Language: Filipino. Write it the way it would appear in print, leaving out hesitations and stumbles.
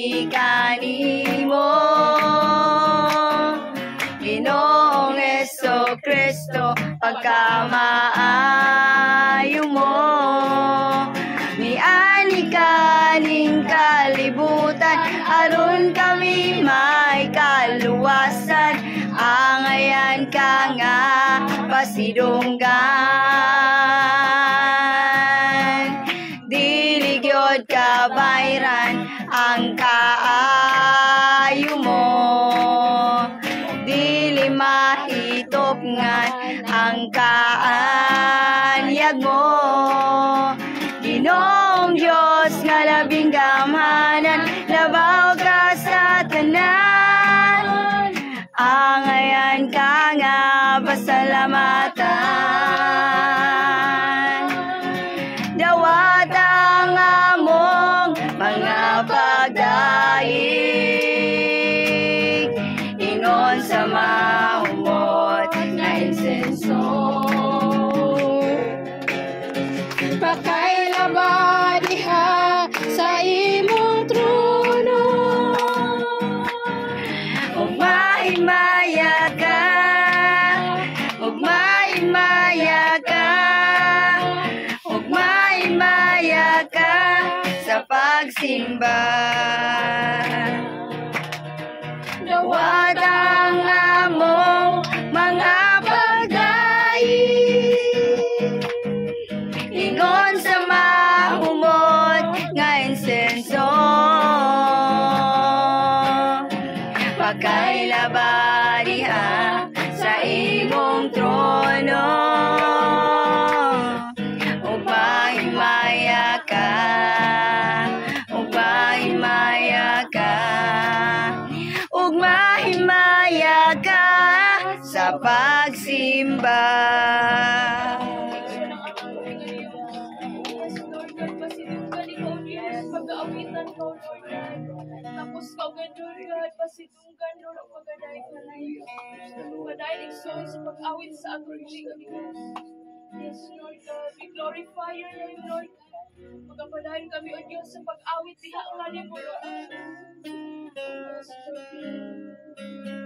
kami kanimo, Ginoong Jesu-Kristo, pagkamaayo mo. Miani kaning kalibutan, aron kami may kaluwasan. Angayan ka nga pasidunggan, dili gyud kabayran ang kaayo mo, dili mahitopngan ang kaanyag mo. Ginoong Diyos nga labing gamhanan, labaw ka sa tanan. Angayan ka nga pasalamatan. Dawat ang among mga pagdaig, ingon sa mahumot na insenso. Pakailaba diha sa imong trono, ug maimaya ka, ug maimaya ka, ug maimaya ka sa pagsimba. Dawat ang among mga pagdaig, ingon sa mahumot nga insenso. Pagkailaba diha sa imong trono, ug mahimaya ka, ug mahimaya ka, ug mahimaya ka sa pagsimba. pag-aawitan ko, Lord God. Tapos kaganon, God, pasidunggan, Lord, ang pagkaday ka na iyo. Padayon song sa pag-awit sa atong buhay, God. Yes, Lord God, we glorify your name, Lord God. Magpapadayon kami, O Diyos, sa pag-awit diha ang halip mo, Lord. Yes, Lord God.